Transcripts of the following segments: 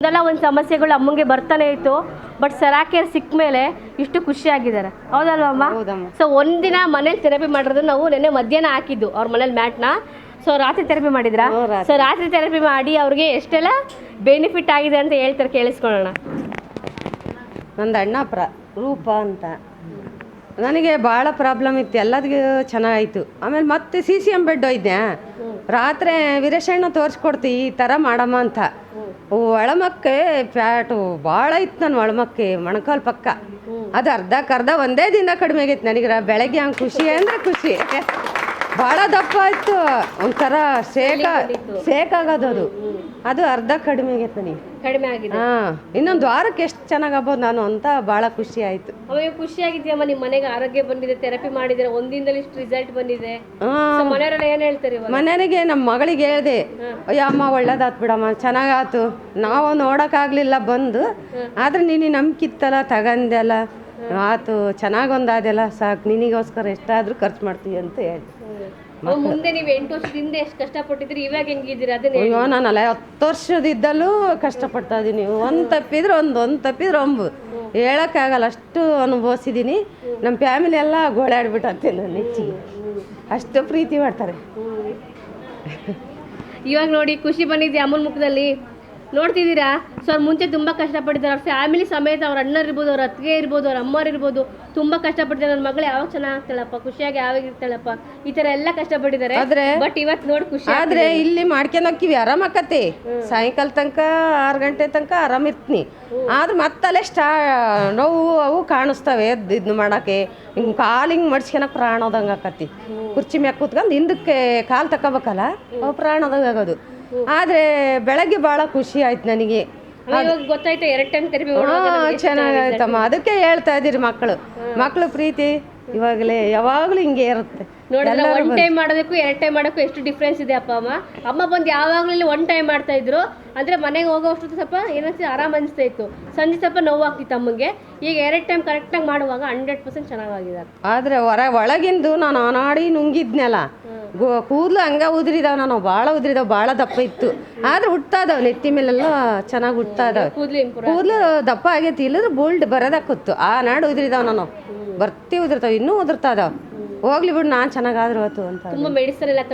ಅದೆಲ್ಲ ಒಂದು ಸಮಸ್ಯೆಗಳು ಅಮ್ಮಂಗೆ ಬರ್ತಾನೆ ಇತ್ತು. ಬಟ್ ಸರಾಕೇರ್ ಸಿಕ್ಕ ಮೇಲೆ ಇಷ್ಟು ಖುಷಿಯಾಗಿದ್ದಾರೆ, ಹೌದಲ್ವ ಅಮ್ಮ? ಸೊ ಒಂದಿನ ಮನೇಲಿ ಥೆರಪಿ ಮಾಡಿರೋದು ನಾವು ನೆನ್ನೆ ಮಧ್ಯಾಹ್ನ ಹಾಕಿದ್ದು ಅವ್ರ ಮನೇಲಿ ಮ್ಯಾಟ್ನ. ಸೊ ರಾತ್ರಿ ಥೆರಪಿ ಮಾಡಿದ್ರಾ? ಸೊ ರಾತ್ರಿ ಥೆರಪಿ ಮಾಡಿ ಅವ್ರಿಗೆ ಎಷ್ಟೆಲ್ಲ ಬೆನಿಫಿಟ್ ಆಗಿದೆ ಅಂತ ಹೇಳ್ತಾರೆ, ಕೇಳಿಸ್ಕೊಳ್ಳೋಣ. ನಂದು ಅಣ್ಣ ರೂಪ ಅಂತ, ನನಗೆ ಭಾಳ ಪ್ರಾಬ್ಲಮ್ ಇತ್ತು, ಎಲ್ಲದಕ್ಕೂ ಚೆನ್ನಾಗಾಯಿತು. ಆಮೇಲೆ ಮತ್ತೆ CCM ಬೆಡ್ ಹೋಯ್ದೆ. ರಾತ್ರಿ ವೀರೇಶಣ್ಣ ತೋರಿಸ್ಕೊಡ್ತಿ ಈ ಥರ ಮಾಡಮ್ಮ ಅಂತ. ಒಳಮಕ್ಕೆ ಫ್ಯಾಟು ಭಾಳ ಇತ್ತು, ನನ್ನ ಒಳಮಕ್ಕೆ ಮೊಣಕಾಲು ಪಕ್ಕ. ಅದು ಅರ್ಧಕ್ಕರ್ಧ ಒಂದೇ ದಿನ ಕಡಿಮೆ ಆಗೈತೆ ನನಗೆ. ಬೆಳಗ್ಗೆ ಹಂಗೆ ಖುಷಿ ಅಂದರೆ ಖುಷಿ. ಭಾಳ ದಪ್ಪ ಆಯಿತು, ಒಂಥರ ಸೇಕಾಗೋದು ಅದು ಅರ್ಧ ಕಡಿಮೆ ಆಗೈತೆ ನನಗೆ. ಕಡಿಮೆ ಆಗಿದೆ. ಇನ್ನೊಂದು ವಾರಕ್ಕೆ ಎಷ್ಟು ಚೆನ್ನಾಗಾಗ್ಬೋದು ನಾನು ಅಂತ ಭಾಳ ಖುಷಿ ಆಯಿತು. ಅವಾಗ ಖುಷಿ ಆಗಿದೆಯಮ್ಮ, ನಿಮ್ಮ ಮನೆಗೆ ಆರೋಗ್ಯ ಬಂದಿದೆ, ಥೆರಪಿ ಮಾಡಿದ್ರೆ ಒಂದಿನದಲ್ಲಿ ಇಷ್ಟು ರಿಸಲ್ಟ್ ಬಂದಿದೆ. ಮನೆಯವರೆಲ್ಲ ಏನು ಹೇಳ್ತಾರೆ? ಮನೆಯವರಿಗೆ ನಮ್ಮ ಮಗಳಿಗೆ ಹೇಳಿದೆ, ಅಯ್ಯ ಅಮ್ಮ ಒಳ್ಳೇದಾತು ಬಿಡಮ್ಮ, ಚೆನ್ನಾಗಾತು, ನಾವು ನೋಡೋಕ್ಕಾಗಲಿಲ್ಲ ಬಂದು, ಆದರೆ ನೀನು ನಂಬಿಕಿತ್ತಲ್ಲ ತಗಂದೆಲ್ಲ ಆತು, ಚೆನ್ನಾಗೊಂದಾದೆಲ್ಲ ಸಾಕು, ನಿನಗೋಸ್ಕರ ಎಷ್ಟಾದರೂ ಖರ್ಚು ಮಾಡ್ತೀವಿ ಅಂತ ಹೇಳಿ. ಮುಂದೆ ನೀವು 8 ವರ್ಷದಿಂದ ಎಷ್ಟು ಕಷ್ಟಪಟ್ಟಿದ್ರಿ, ಇವಾಗ ಹೆಂಗಿದ್ದೀರಿ ಅದನ್ನ? ಅಯ್ಯೋ ನಾನಲ್ಲ 10 ವರ್ಷದಿದ್ದಲ್ಲೂ ಕಷ್ಟಪಡ್ತಾ ಇದ್ದೀನಿ. ಒಂದು ತಪ್ಪಿದ್ರೆ ಒಂದು ಹೇಳೋಕ್ಕಾಗಲ್ಲ, ಅಷ್ಟು ಅನುಭವಿಸಿದ್ದೀನಿ. ನಮ್ಮ ಫ್ಯಾಮಿಲಿ ಎಲ್ಲ ಗೋಳಾಡ್ಬಿಟ್ಟಂತೆ ನನ್ನ ಹೆಚ್ಚಿಗೆ, ಅಷ್ಟು ಪ್ರೀತಿ ಮಾಡ್ತಾರೆ. ಇವಾಗ ನೋಡಿ ಖುಷಿ ಬಂದಿದೆ ಅಮ್ಮನ ಮುಖದಲ್ಲಿ, ನೋಡ್ತಿದ್ದೀರಾ? ಸೊ ಅವ್ರು ಮುಂಚೆ ತುಂಬ ಕಷ್ಟಪಟ್ಟಿದ್ದಾರೆ, ಅವ್ರ ಫ್ಯಾಮಿಲಿ ಸಮೇತ, ಅವ್ರ ಅಣ್ಣ ಇರ್ಬೋದು, ಅವ್ರ ಅತ್ತಿಗೆ ಇರ್ಬೋದು, ಅವ್ರ ಅಮ್ಮರು ಇರ್ಬೋದು, ತುಂಬ ಕಷ್ಟಪಟ್ಟಿದ್ದಾರೆ. ನನ್ನ ಮಗಳು ಯಾವಾಗ ಚೆನ್ನಾಗ್ತಾಳಪ್ಪ, ಖುಷಿಯಾಗಿ ಯಾವಾಗ ಇರ್ತಾಳಪ್ಪ, ಈ ಥರ ಎಲ್ಲ ಕಷ್ಟಪಟ್ಟಿದ್ದಾರೆ. ಬಟ್ ಇವತ್ತು ನೋಡಿ ಖುಷಿ. ಆದರೆ ಇಲ್ಲಿ ಮಾಡ್ಕೊಂಡು ಹೋಗ್ತೀವಿ, ಆರಾಮಾಕತಿ. ಸಾಯಂಕಾಲ ತನಕ 6 ಗಂಟೆ ತನಕ ಆರಾಮಿರ್ತೀನಿ. ಆದ್ರೆ ಮತ್ತಲ್ಲೇ ನೋವು ಅವು ಕಾಣಿಸ್ತವೆ, ಇದನ್ನು ಮಾಡೋಕ್ಕೆ ಹಿಂಗೆ ಕಾಲು ಹಿಂಗೆ ಮಡ್ಸ್ಕೊಳಕ್ಕೆ ಪ್ರಾಣೋದಂಗೆ ಆಕತಿ. ಕುರ್ಚಿ ಮ್ಯಾಗ ಕೂತ್ಕೊಂಡು ಹಿಂದಕ್ಕೆ ಕಾಲು ತಗೋಬೇಕಲ್ಲ, ಅವು ಪ್ರಾಣೋದಂಗೆ ಆಗೋದು. ಆದರೆ ಬೆಳಗ್ಗೆ ಭಾಳ ಖುಷಿ ಆಯ್ತು ನನಗೆ. ಗೊತ್ತಾಯ್ತು 2 ಟೈಮ್ ಥೆರಪಿ ಚೆನ್ನಾಗಾಯ್ತಮ್ಮ. ಅದಕ್ಕೆ ಹೇಳ್ತಾ ಇದ್ದೀರಿ, ಮಕ್ಕಳು ಪ್ರೀತಿ ಇವಾಗಲೇ ಯಾವಾಗಲೂ ಹಿಂಗೆ ಇರುತ್ತೆ. ನೋಡಿದ್ರೆ 1 ಟೈಮ್ ಮಾಡೋದಕ್ಕೂ 2 ಟೈಮ್ ಮಾಡೋಕ್ಕೂ ಎಷ್ಟು ಡಿಫ್ರೆನ್ಸ್ ಇದೆ. ಅಮ್ಮ ಬಂದು ಯಾವಾಗಲೂ 1 ಟೈಮ್ ಮಾಡ್ತಾ ಇದ್ರು, ಅಂದರೆ ಮನೆಗೆ ಹೋಗೋಷ್ಟು ಸ್ವಲ್ಪ ಏನಂತ ಆರಾಮ ಅನಿಸ್ತಾ ಇತ್ತು, ಸಂಜೆ ಸ್ವಲ್ಪ ನೋವು ಆಗ್ತಿತ್ತು ಅಮ್ಮಂಗೆ. ಈಗ 2 ಟೈಮ್ ಕರೆಕ್ಟಾಗಿ ಮಾಡುವಾಗ 100% ಚೆನ್ನಾಗಿದ್ದಾರೆ. ಆದರೆ ಒಳಗಿಂದು ನಾನು ಆನಾಡಿ ನುಂಗಿದ್ನಲ್ಲ, ಕೂದಲು ಹಂಗೆ ಉದುರಿದಾವೆ, ನಾನು ಭಾಳ ಉದುರಿದಾವೆ, ಭಾಳ ದಪ್ಪ ಇತ್ತು. ಆದ್ರೆ ಹುಡ್ತಾ ಇದಾವೆ, ನೆತ್ತಿ ಮೇಲೆಲ್ಲ ಚೆನ್ನಾಗಿ ಹುಡ್ತಾ ಇದಾವೆ. ಕೂದಲು ದಪ್ಪ ಆಗೈತಿ, ಇಲ್ಲದ್ರೆ ಬೋಲ್ಡ್ ಬರೋದಾಕತ್ತು. ಆ ನಾಡು ಉದುರಿದಾವೆ, ನಾನು ಬರ್ತಿ ಉದುರ್ತಾವೆ, ಇನ್ನೂ ಉದುರ್ತಾ ಇದಾವೆ. ಹೋಗ್ಲಿ ಬಿಡು, ನಾನು ಚೆನ್ನಾಗಾದ್ರು ಆಯ್ತು ಅಂತ.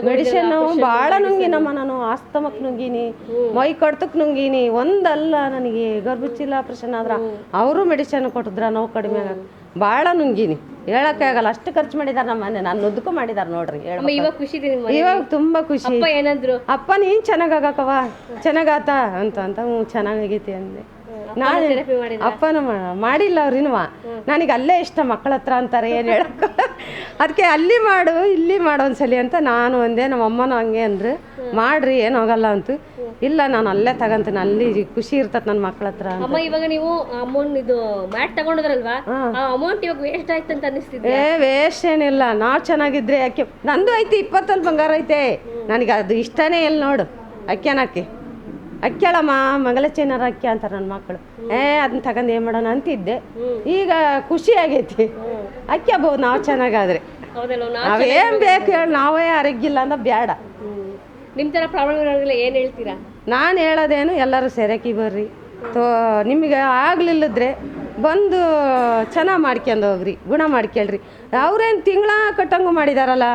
ಮೆಡಿಸಿನ್ ಭಾಳ ನುಂಗಿನಮ್ಮ ನಾನು. ಆಸ್ತಮಕ್ಕೆ ನುಂಗಿನಿ, ಮೈ ಕಡ್ತಕ್ಕೆ ನುಂಗಿನಿ. ಒಂದಲ್ಲ, ನನಗೆ ಗರ್ಭಚೀಲ ಆಪ್ರೇಷನ್ ಆದ್ರೆ ಅವರು ಮೆಡಿಸಿನ್ ಕೊಟ್ಟಿದ್ರ ನೋವು ಕಡಿಮೆ ಆಗ ಭಾಳ ನುಂಗಿನಿ. ಹೇಳಕ್ಕೆ ಆಗಲ್ಲ, ಅಷ್ಟು ಖರ್ಚು ಮಾಡಿದಾರೆ ನಮ್ಮ ಮನೆ. ನಾನು ನುದ್ದಕ್ಕೂ ಮಾಡಿದಾರೆ ನೋಡ್ರಿ. ಇವಾಗ ತುಂಬಾ ಖುಷಿ. ಅಪ್ಪ ನೀನ್ ಚೆನ್ನಾಗಾಗಕ್ಕವ, ಚೆನ್ನಾಗಾತ ಅಂತ ಚೆನ್ನಾಗೈತಿ ಅಂದೆ. ನಾನು ಅಪ್ಪನ ಮಾಡಿಲ್ಲ ಅವ್ರಿನ್ವ. ನನಗೆ ಅಲ್ಲೇ ಇಷ್ಟ, ಮಕ್ಕಳ ಹತ್ರ ಅಂತಾರೆ, ಏನು ಹೇಳಕ್ಕ. ಅದಕ್ಕೆ ಅಲ್ಲಿ ಮಾಡು ಇಲ್ಲಿ ಮಾಡು ಒಂದ್ಸಲಿ ಅಂತ ನಾನು ಅಂದೆ. ನಮ್ಮ ಅಮ್ಮನೂ ಹಂಗೆ ಅಂದ್ರೆ, ಮಾಡ್ರಿ ಏನು ಹೋಗಲ್ಲ ಅಂತ. ಇಲ್ಲ, ನಾನು ಅಲ್ಲೇ ತಗಂತೀನಿ, ಅಲ್ಲಿ ಖುಷಿ ಇರ್ತದೆ ನನ್ನ ಮಕ್ಕಳ ಹತ್ರ. ಅಮ್ಮ ಇವಾಗ ನೀವು ಅಮೌಂಟ್ ಇದು ಮ್ಯಾಟ್ ತಗೊಂಡ್ರಲ್ವಾ, ಆ ಅಮೌಂಟ್ ಇವಾಗ ವೇಸ್ಟ್ ಆಯ್ತು ಅಂತ ಅನಿಸ್ತಿದೆ? ವೇಸ್ಟ್ ಏನಿಲ್ಲ, ನಾವು ಚೆನ್ನಾಗಿದ್ರೆ ಯಾಕೆ. ನಂದು ಐತಿ 20 ಬಂಗಾರ ಐತೆ, ನನಗೆ ಅದು ಇಷ್ಟನೇ ಇಲ್ಲ ನೋಡು. ಅಕ್ಕಿ ಅಕ್ಕಿಯಳಮ್ಮ ಮಂಗಲಚೇನಾರ ಅಕ್ಕಿ ಅಂತಾರೆ ನನ್ನ ಮಕ್ಕಳು. ಅದನ್ನ ತಗೊಂಡು ಏನು ಮಾಡೋಣ ಅಂತಿದ್ದೆ. ಈಗ ಖುಷಿ ಆಗೈತಿ, ಅಕ್ಕಿ ಆಗ್ಬೋದು ನಾವು ಚೆನ್ನಾಗಾದ್ರೆ. ನಾವೇನು ಬೇಕು ಹೇಳಿ, ನಾವೇ ಆರೋಗ್ಯ ಇಲ್ಲ ಅಂದ್ರೆ ಬೇಡ. ನಿಮ್ಮ ಥರ ಪ್ರಾಬ್ಲಮ್ ಇರೋದಿಲ್ಲ, ಏನು ಹೇಳ್ತೀರಾ? ನಾನು ಹೇಳೋದೇನು, ಎಲ್ಲರೂ ಸೆರಕಿ ಬರ್ರಿ, ನಿಮಗೆ ಆಗ್ಲಿಲ್ಲದ್ರೆ ಬಂದು ಚೆನ್ನಾಗಿ ಮಾಡ್ಕೊಂಡು ಹೋಗ್ರಿ, ಗುಣ ಮಾಡ್ಕೊಳ್ರಿ. ಅವ್ರೇನು ತಿಂಗಳ ಕಟ್ಟಂಗೂ ಮಾಡಿದಾರಲ್ಲ,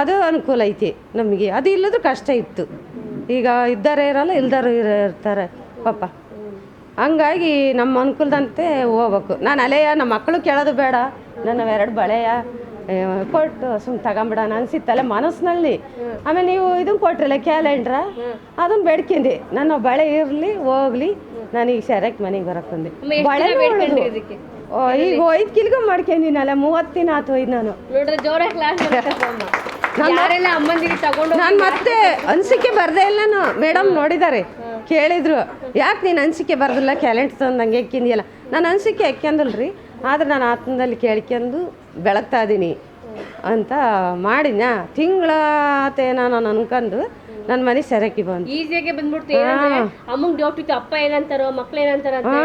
ಅದು ಅನುಕೂಲ ಐತಿ ನಮಗೆ. ಅದು ಇಲ್ಲದ್ರೂ ಕಷ್ಟ ಇತ್ತು. ಈಗ ಇದ್ದಾರೆ ಇರಲ್ಲ, ಇಲ್ದಾರು ಇರ್ತಾರೆ ಪಾಪ. ಹಂಗಾಗಿ ನಮ್ಮ ಅನುಕೂಲದಂತೆ ಹೋಗ್ಬೇಕು. ನಾನು ಅಲೆಯ ನಮ್ಮ ಮಕ್ಕಳು ಕೇಳೋದು ಬೇಡ, ನನ್ನ 2 ಬಳೆಯ ಕೊಟ್ಟು ಸುಮ್ಮನೆ ತಗೊಂಬಿಡೋಣ ಅನ್ಸಿತ್ತಲ್ಲ ಮನಸ್ಸಿನಲ್ಲಿ. ಆಮೇಲೆ ನೀವು ಇದನ್ನು ಕೊಟ್ರಲ್ಲ ಕ್ಯಾಲೆಂಡ್ರ, ಅದನ್ನು ಬೇಡ್ಕೊಂಡೆ. ನನ್ನ ಬಳೆ ಇರಲಿ ಹೋಗ್ಲಿ, ನಾನೀಗ ಸೆರಕ್ ಮನೆಗೆ ಬರಕ್ಕಂದೆ. ಬಳೆ ಈಗ 5 ಕಿಲೋ ಮಾಡ್ಕೊಂಡಿನಲ್ಲ, 30 ದಿನ ಆತು ಹೋಯ್ತು ನಾನು. ನಾನು ಮತ್ತೆ ಅನಿಸಿಕೆ ಬರ್ದೇ ಇಲ್ಲ. ನಾನು ಮೇಡಮ್ ನೋಡಿದ್ದಾರೆ, ಕೇಳಿದ್ರು, ಯಾಕೆ ನೀನು ಅನಿಸಿಕೆ ಬರ್ದಿಲ್ಲ, ಕ್ಯಾಲೆಂಡರ್ ತಂದು ಹಂಗೆ ಎಕ್ಕಿಂದಿಯಲ್ಲ. ನಾನು ಅನಿಸಿಕೆ ಎಕ್ಕೊಂದಲ್ರಿ, ಆದರೆ ನಾನು ಆತ್ಮದಲ್ಲಿ ಕೇಳ್ಕೊಂಡು ಬೆಳಗ್ತಾ ಇದ್ದೀನಿ ಅಂತ ಮಾಡಿದ್ನ. ತಿಂಗಳಾತೇನ ನಾನು ಅನ್ಕೊಂಡು ನನ್ನ ಮನೆ ಸೆರಕಿ ಬಂದು ಈಸಿಯಾಗಿ ಬಂದ್ಬಿಡ್ತು. ಅಮ್ಮಂಗೆ ಡೌಟ್ ಇತ್ತು, ಅಪ್ಪ ಏನಂತಾರೋ ಮಕ್ಳು ಏನಂತಾರ ಅಂತ.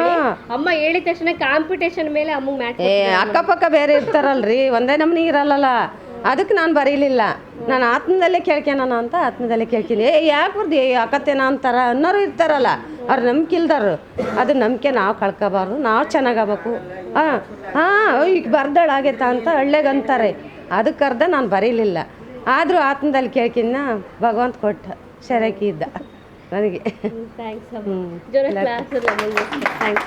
ಅಮ್ಮ ಹೇಳಿದ ತಕ್ಷಣ ಕಾಂಪಿಟೇಷನ್ ಮೇಲೆ ಅಮ್ಮಂಗೆ ಮ್ಯಾಟ್. ಅಕ್ಕಪಕ್ಕ ಬೇರೆ ಇರ್ತಾರಲ್ರಿ, ಒಂದೇ ನಮ್ನಿ ಇರಲ್ಲ. ಅದಕ್ಕೆ ನಾನು ಬರೀಲಿಲ್ಲ. ನಾನು ಆತ್ಮದಲ್ಲೇ ಕೇಳ್ಕೊಣ ಅಂತ ಆತ್ಮದಲ್ಲೇ ಕೇಳ್ತೀನಿ. ಯಾಕೆ ಬರ್ದು ಅಕ್ಕತ್ತೇನ ಅಂತಾರ ಅನ್ನೋರು ಇರ್ತಾರಲ್ಲ, ಅವ್ರು ನಂಬಿಕೆ ಇಲ್ದಾರು ಅದು ನಂಬಿಕೆ ನಾವು ಕಳ್ಕೊಬಾರ್ದು, ನಾವು ಚೆನ್ನಾಗಾಗಬೇಕು. ಈಗ ಬರ್ದಳಾಗೈತ ಅಂತ ಹಳ್ಳಿಗಂತಾರೆ, ಅದಕ್ಕೆ ಅರ್ಧ ನಾನು ಬರೀಲಿಲ್ಲ. ಆದರೂ ಆತ್ಮದಲ್ಲಿ ಕೇಳ್ಕಿನ್ನ ಭಗವಂತ ಕೊಟ್ಟ ಶರಕಿ ಇದ್ದ ನನಗೆ. ಥ್ಯಾಂಕ್ಸ್. ಥ್ಯಾಂಕ್ಸ್.